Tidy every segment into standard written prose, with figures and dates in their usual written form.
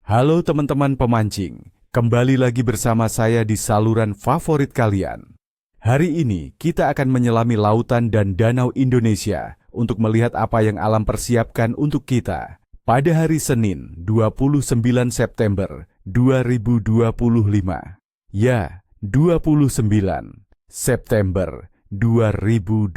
Halo teman-teman pemancing, kembali lagi bersama saya di saluran favorit kalian. Hari ini kita akan menyelami lautan dan danau Indonesia untuk melihat apa yang alam persiapkan untuk kita. Pada hari Senin, 29 September 2025. Ya, 29 September 2025.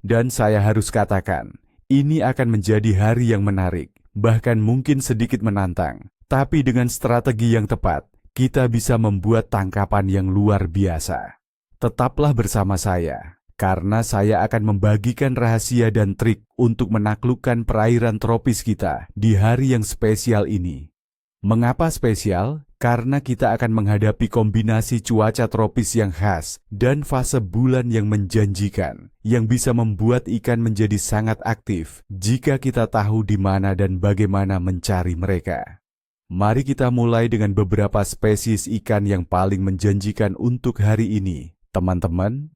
Dan saya harus katakan, ini akan menjadi hari yang menarik. Bahkan mungkin sedikit menantang, tapi dengan strategi yang tepat, kita bisa membuat tangkapan yang luar biasa. Tetaplah bersama saya, karena saya akan membagikan rahasia dan trik untuk menaklukkan perairan tropis kita di hari yang spesial ini. Mengapa spesial? Karena kita akan menghadapi kombinasi cuaca tropis yang khas dan fase bulan yang menjanjikan, yang bisa membuat ikan menjadi sangat aktif jika kita tahu di mana dan bagaimana mencari mereka. Mari kita mulai dengan beberapa spesies ikan yang paling menjanjikan untuk hari ini, teman-teman.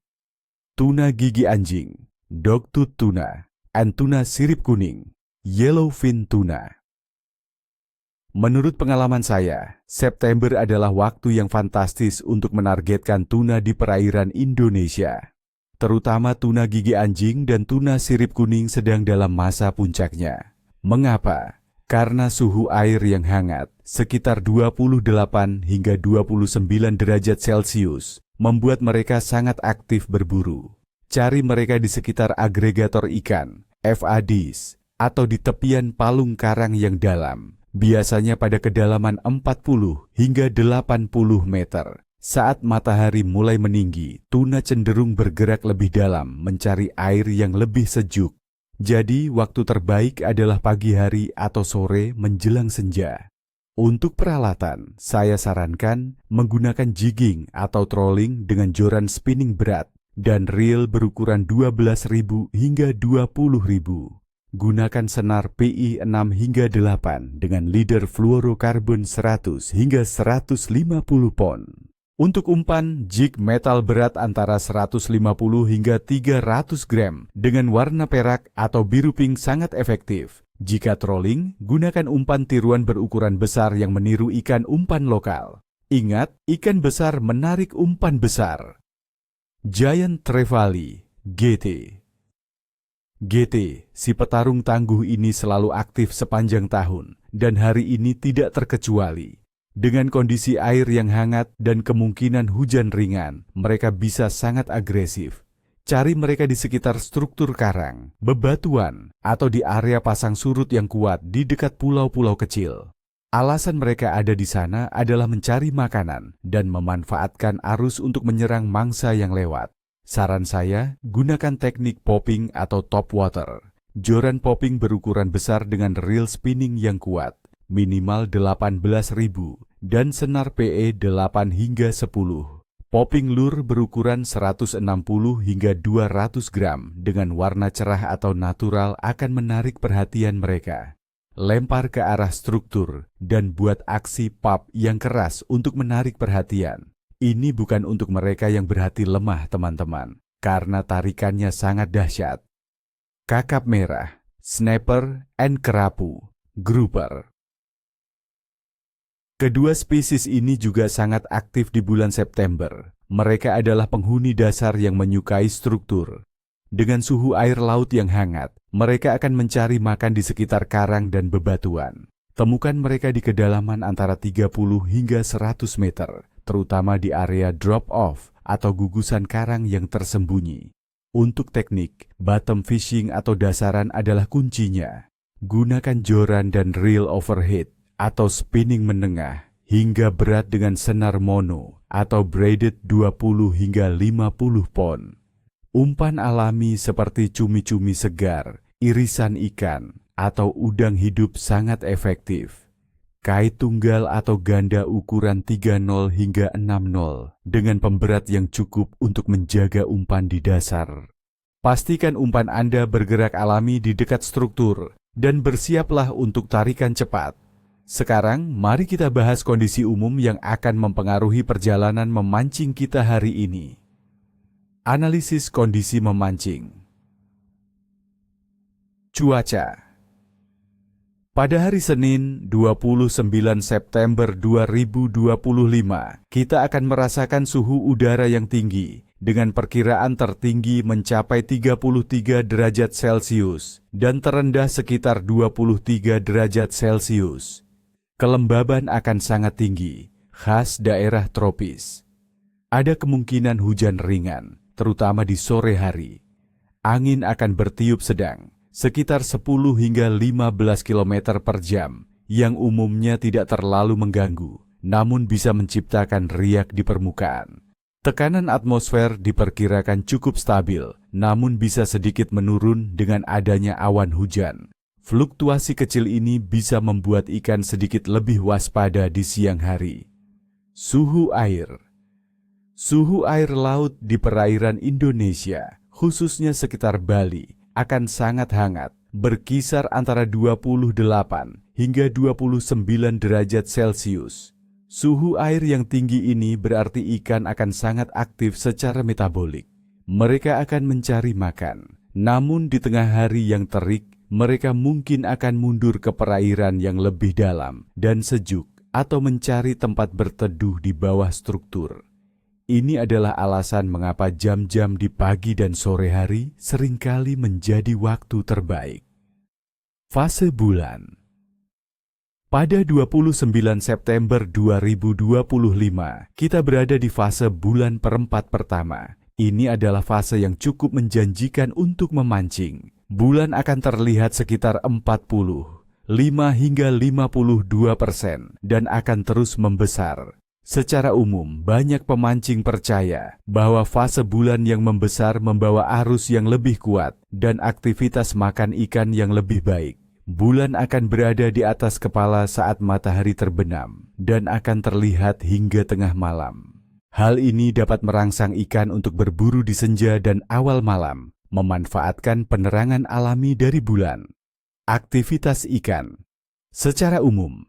Tuna gigi anjing, dogtooth tuna, and tuna sirip kuning, yellowfin tuna. Menurut pengalaman saya, September adalah waktu yang fantastis untuk menargetkan tuna di perairan Indonesia. Terutama tuna gigi anjing dan tuna sirip kuning sedang dalam masa puncaknya. Mengapa? Karena suhu air yang hangat, sekitar 28 hingga 29 derajat Celcius, membuat mereka sangat aktif berburu. Cari mereka di sekitar agregator ikan, FADs, atau di tepian palung karang yang dalam. Biasanya pada kedalaman 40 hingga 80 meter. Saat matahari mulai meninggi, tuna cenderung bergerak lebih dalam mencari air yang lebih sejuk. Jadi, waktu terbaik adalah pagi hari atau sore menjelang senja. Untuk peralatan, saya sarankan menggunakan jigging atau trolling dengan joran spinning berat dan reel berukuran 12.000 hingga 20.000. Gunakan senar PI 6 hingga 8 dengan leader fluorokarbon 100 hingga 150 pon. Untuk umpan, jig metal berat antara 150 hingga 300 gram dengan warna perak atau biru pink sangat efektif. Jika trolling, gunakan umpan tiruan berukuran besar yang meniru ikan umpan lokal. Ingat, ikan besar menarik umpan besar. Giant Trevally, GT. GT, si petarung tangguh ini selalu aktif sepanjang tahun, dan hari ini tidak terkecuali. Dengan kondisi air yang hangat dan kemungkinan hujan ringan, mereka bisa sangat agresif. Cari mereka di sekitar struktur karang, bebatuan, atau di area pasang surut yang kuat di dekat pulau-pulau kecil. Alasan mereka ada di sana adalah mencari makanan dan memanfaatkan arus untuk menyerang mangsa yang lewat. Saran saya, gunakan teknik popping atau top water. Joran popping berukuran besar dengan reel spinning yang kuat, minimal 18.000, dan senar PE 8 hingga 10. Popping lure berukuran 160 hingga 200 gram dengan warna cerah atau natural akan menarik perhatian mereka. Lempar ke arah struktur dan buat aksi pop yang keras untuk menarik perhatian. Ini bukan untuk mereka yang berhati lemah, teman-teman, karena tarikannya sangat dahsyat. Kakap merah, snapper, and kerapu, grouper. Kedua spesies ini juga sangat aktif di bulan September. Mereka adalah penghuni dasar yang menyukai struktur. Dengan suhu air laut yang hangat, mereka akan mencari makan di sekitar karang dan bebatuan. Temukan mereka di kedalaman antara 30 hingga 100 meter. Terutama di area drop-off atau gugusan karang yang tersembunyi. Untuk teknik, bottom fishing atau dasaran adalah kuncinya. Gunakan joran dan reel overhead atau spinning menengah hingga berat dengan senar mono atau braided 20 hingga 50 pon. Umpan alami seperti cumi-cumi segar, irisan ikan, atau udang hidup sangat efektif. Kait tunggal atau ganda ukuran 30 hingga 60 dengan pemberat yang cukup untuk menjaga umpan di dasar. Pastikan umpan Anda bergerak alami di dekat struktur dan bersiaplah untuk tarikan cepat. Sekarang mari kita bahas kondisi umum yang akan mempengaruhi perjalanan memancing kita hari ini. Analisis kondisi memancing. Cuaca. Pada hari Senin, 29 September 2025, kita akan merasakan suhu udara yang tinggi, dengan perkiraan tertinggi mencapai 33 derajat Celcius dan terendah sekitar 23 derajat Celcius. Kelembaban akan sangat tinggi, khas daerah tropis. Ada kemungkinan hujan ringan, terutama di sore hari. Angin akan bertiup sedang, sekitar 10 hingga 15 km per jam, yang umumnya tidak terlalu mengganggu, namun bisa menciptakan riak di permukaan. Tekanan atmosfer diperkirakan cukup stabil, namun bisa sedikit menurun dengan adanya awan hujan. Fluktuasi kecil ini bisa membuat ikan sedikit lebih waspada di siang hari. Suhu air. Suhu air laut di perairan Indonesia, khususnya sekitar Bali, akan sangat hangat, berkisar antara 28 hingga 29 derajat Celcius. Suhu air yang tinggi ini berarti ikan akan sangat aktif secara metabolik. Mereka akan mencari makan, namun di tengah hari yang terik, mereka mungkin akan mundur ke perairan yang lebih dalam dan sejuk atau mencari tempat berteduh di bawah struktur. Ini adalah alasan mengapa jam-jam di pagi dan sore hari seringkali menjadi waktu terbaik. Fase bulan. Pada 29 September 2025, kita berada di fase bulan perempat pertama. Ini adalah fase yang cukup menjanjikan untuk memancing. Bulan akan terlihat sekitar 45 hingga 52% dan akan terus membesar. Secara umum, banyak pemancing percaya bahwa fase bulan yang membesar membawa arus yang lebih kuat dan aktivitas makan ikan yang lebih baik. Bulan akan berada di atas kepala saat matahari terbenam dan akan terlihat hingga tengah malam. Hal ini dapat merangsang ikan untuk berburu di senja dan awal malam, memanfaatkan penerangan alami dari bulan. Aktivitas ikan. Secara umum,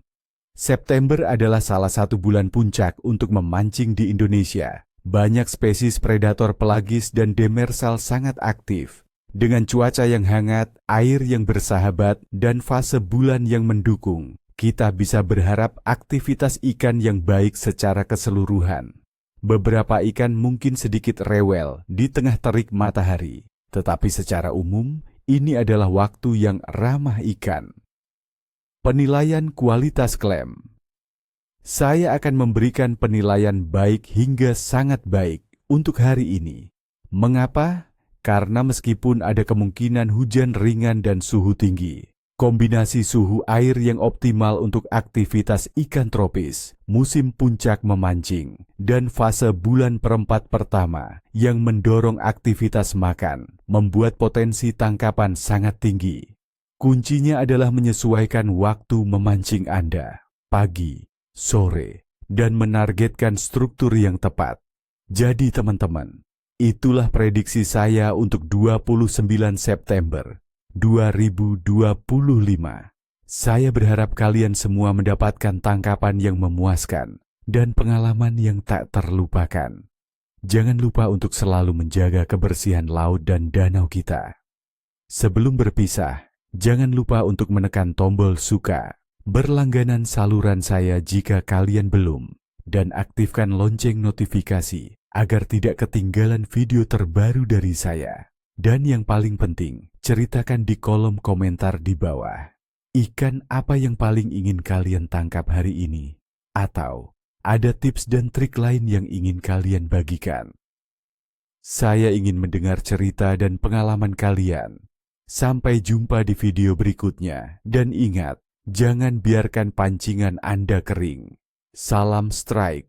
September adalah salah satu bulan puncak untuk memancing di Indonesia. Banyak spesies predator pelagis dan demersal sangat aktif. Dengan cuaca yang hangat, air yang bersahabat, dan fase bulan yang mendukung, kita bisa berharap aktivitas ikan yang baik secara keseluruhan. Beberapa ikan mungkin sedikit rewel di tengah terik matahari, tetapi secara umum, ini adalah waktu yang ramah ikan. Penilaian kualitas klaim. Saya akan memberikan penilaian baik hingga sangat baik untuk hari ini. Mengapa? Karena meskipun ada kemungkinan hujan ringan dan suhu tinggi, kombinasi suhu air yang optimal untuk aktivitas ikan tropis, musim puncak memancing, dan fase bulan perempat pertama yang mendorong aktivitas makan, membuat potensi tangkapan sangat tinggi. Kuncinya adalah menyesuaikan waktu memancing Anda, pagi, sore, dan menargetkan struktur yang tepat. Jadi teman-teman, itulah prediksi saya untuk 29 September 2025. Saya berharap kalian semua mendapatkan tangkapan yang memuaskan dan pengalaman yang tak terlupakan. Jangan lupa untuk selalu menjaga kebersihan laut dan danau kita. Sebelum berpisah, jangan lupa untuk menekan tombol suka, berlangganan saluran saya jika kalian belum, dan aktifkan lonceng notifikasi agar tidak ketinggalan video terbaru dari saya. Dan yang paling penting, ceritakan di kolom komentar di bawah. Ikan apa yang paling ingin kalian tangkap hari ini? Atau ada tips dan trik lain yang ingin kalian bagikan? Saya ingin mendengar cerita dan pengalaman kalian. Sampai jumpa di video berikutnya. Dan ingat, jangan biarkan pancingan Anda kering. Salam strike.